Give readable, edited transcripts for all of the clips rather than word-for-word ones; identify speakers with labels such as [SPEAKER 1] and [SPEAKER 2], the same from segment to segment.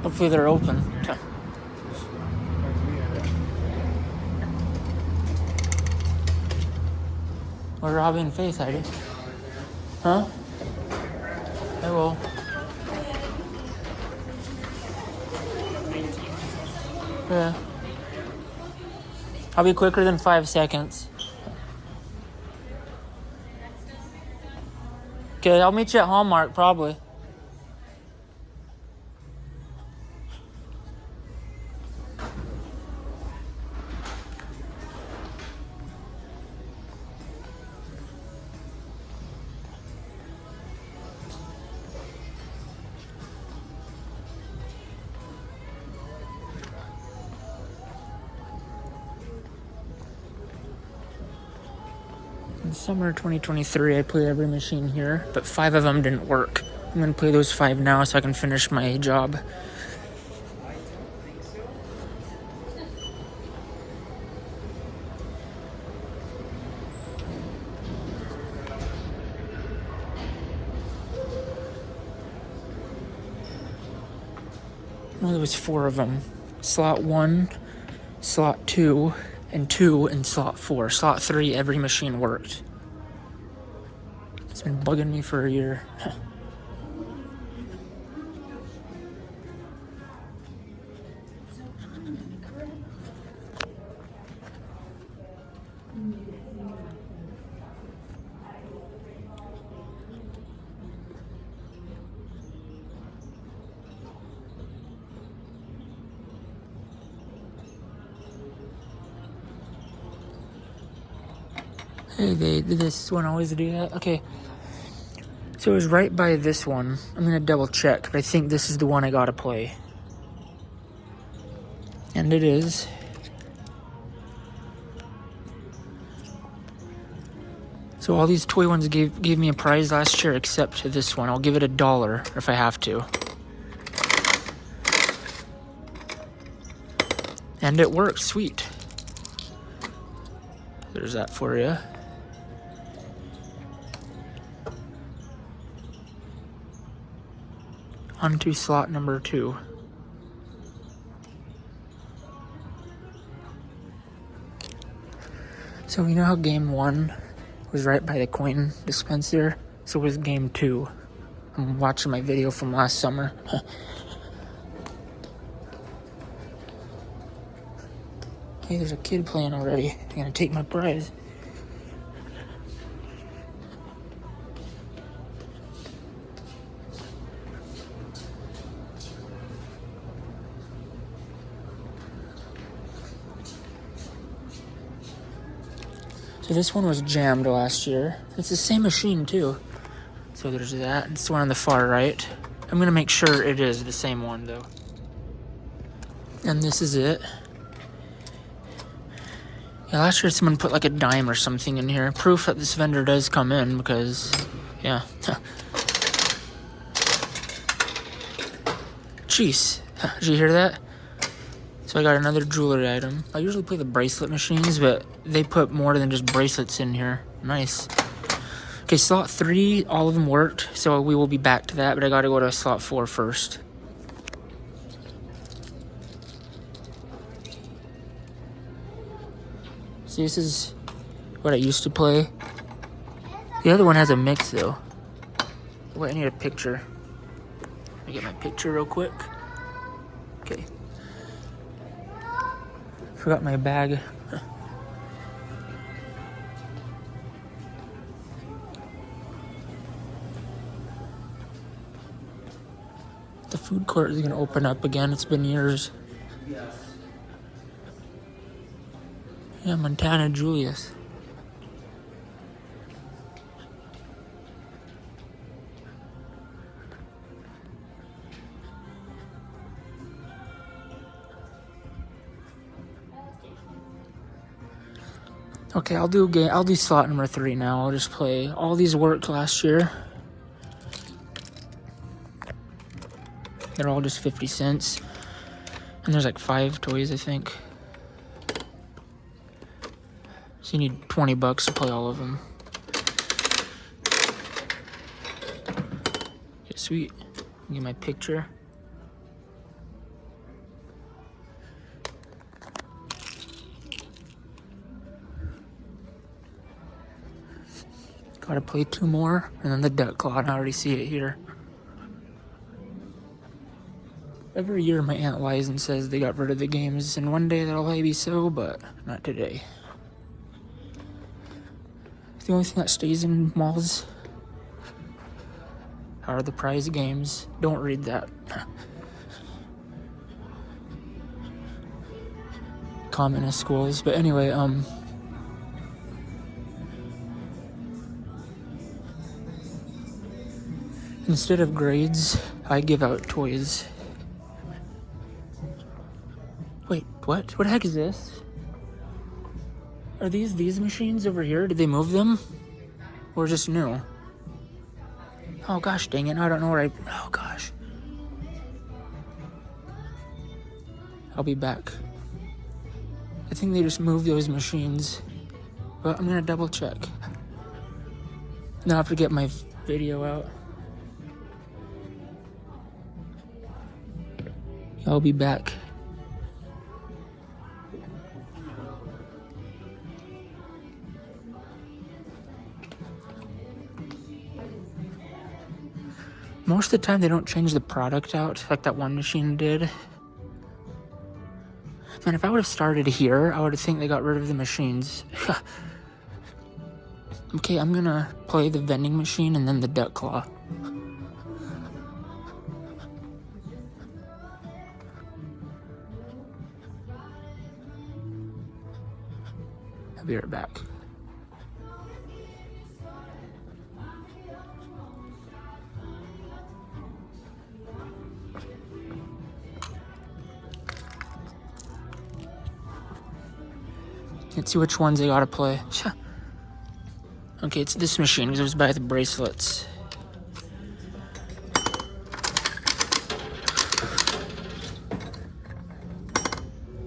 [SPEAKER 1] Hopefully they're open. We're robbing Faith, Heidi. Huh? I will. Yeah. I'll be quicker than 5 seconds. Okay, I'll meet you at Hallmark, probably. In summer 2023, I played every machine here, but 5 of them didn't work. I'm going to play those 5 now so I can finish my job. Well, there was 4 of them. Slot 1, slot 2, and 2 in slot 4. Slot 3, every machine worked. It's been bugging me for a year. Hey, did this one always do that? Okay. So it was right by this one. I'm going to double check, but I think this is the one I got to play. And it is. So all these toy ones gave me a prize last year, except this one. I'll give it $1 if I have to. And it works, sweet. There's that for you. On to slot number 2. So you know how game 1 was right by the coin dispenser? So was game 2. I'm watching my video from last summer. Hey, there's a kid playing already. I'm gonna take my prize. So this one was jammed last year. It's the same machine too. So there's that. It's the one on the far right. I'm gonna make sure it is the same one though. And this is it. Yeah, last year someone put like a dime or something in here. Proof that this vendor does come in because, yeah. Jeez, did you hear that? So I got another jewelry item. I usually play the bracelet machines, but they put more than just bracelets in here. Nice. Okay, slot 3, all of them worked, so we will be back to that, but I gotta go to slot 4 first. See, this is what I used to play. The other one has a mix, though. Wait, I need a picture. Let me get my picture real quick. Okay. Forgot my bag. The food court is gonna open up again. It's been years. Yeah, Montana Julius. Okay, I'll do slot number 3 now. I'll just play. All these worked last year. They're all just 50 cents. And there's like 5 toys, I think. So you need $20 to play all of them. Okay, sweet. Get my picture. Gotta play 2 more, and then the duck claw. I already see it here. Every year my aunt lies and says they got rid of the games, and one day that'll probably be so, but not today. The only thing that stays in malls are the prize games. Don't read that. Communist schools. But anyway, instead of grades, I give out toys. Wait, what? What the heck is this? Are these machines over here? Did they move them? Or just new? Oh gosh, dang it, I don't know where oh gosh. I'll be back. I think they just moved those machines. But I'm gonna double check. Now I have to get my video out. I'll be back. Most of the time they don't change the product out like that one machine did. Man, if I would have started here, I would think they got rid of the machines. Okay, I'm gonna play the vending machine and then the duck claw. I'll be right back. Let's see which ones I gotta play. Okay, it's this machine because it was by the bracelets.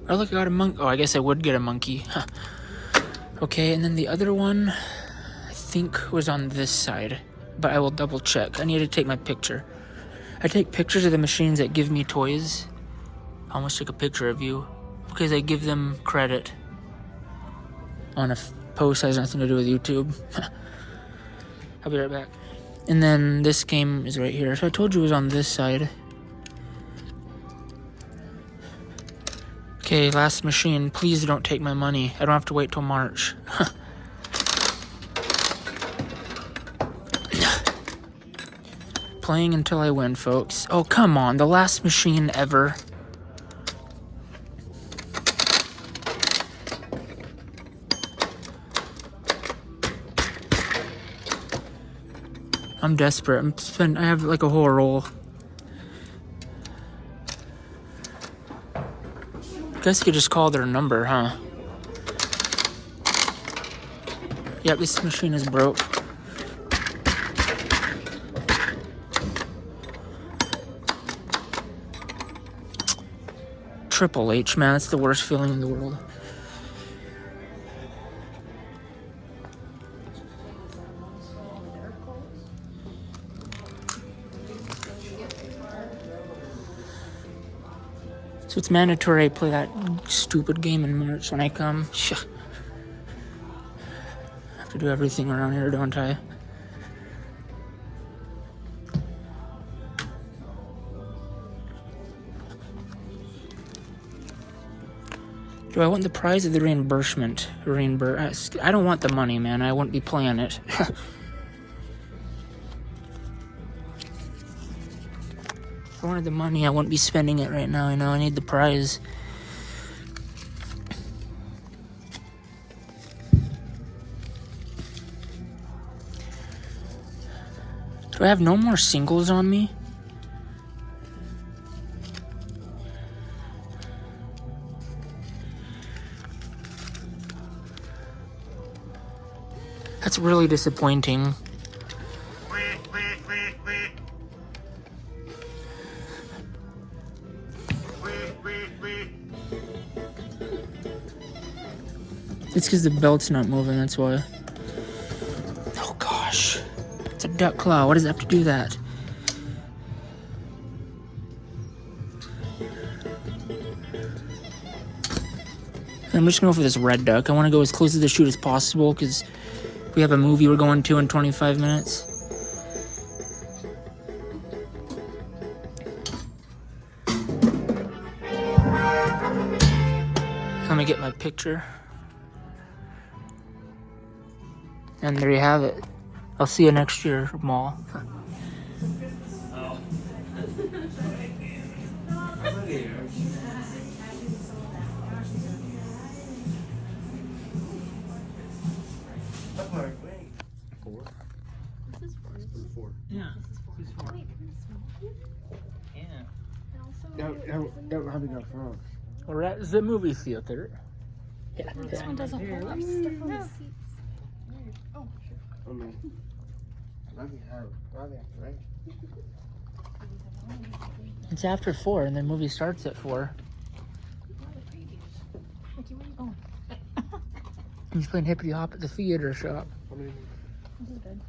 [SPEAKER 1] Oh look, I got a monkey. Oh, I guess I would get a monkey. Huh. Okay, and then the other one, I think was on this side. But I will double check. I need to take my picture. I take pictures of the machines that give me toys. I almost took a picture of you. Because I give them credit. On a post that has nothing to do with YouTube. I'll be right back. And then this game is right here. So I told you it was on this side. Okay, last machine. Please don't take my money. I don't have to wait till March. Playing until I win, folks. Oh, come on. The last machine ever. I'm desperate. I have like a whole roll. I guess you could just call their number, huh? Yep, this machine is broke. Triple H, man, that's the worst feeling in the world. So it's mandatory I play that stupid game in March when I come. I have to do everything around here, don't I? Do I want the prize or the reimbursement? I don't want the money, man. I wouldn't be playing it. If I wanted the money, I wouldn't be spending it right now. I know I need the prize. Do I have no more singles on me? That's really disappointing. It's because the belt's not moving, that's why. Oh gosh. It's a duck claw. What does it have to do that? I'm just going for this red duck. I want to go as close to the chute as possible because We have a movie we're going to in 25 minutes. Let me get my picture. And there you have it. I'll see you next year, Mall. Yeah.
[SPEAKER 2] That would have enough room.
[SPEAKER 1] We're at the movie theater. Yeah.
[SPEAKER 3] This one doesn't hold up stuff on the seats. Oh,
[SPEAKER 2] I mean, right?
[SPEAKER 1] It's after 4 and the movie starts at 4.
[SPEAKER 3] Ricky, where are you going?
[SPEAKER 1] He's playing hippity hop at the theater shop.
[SPEAKER 2] I mean,
[SPEAKER 3] This is good.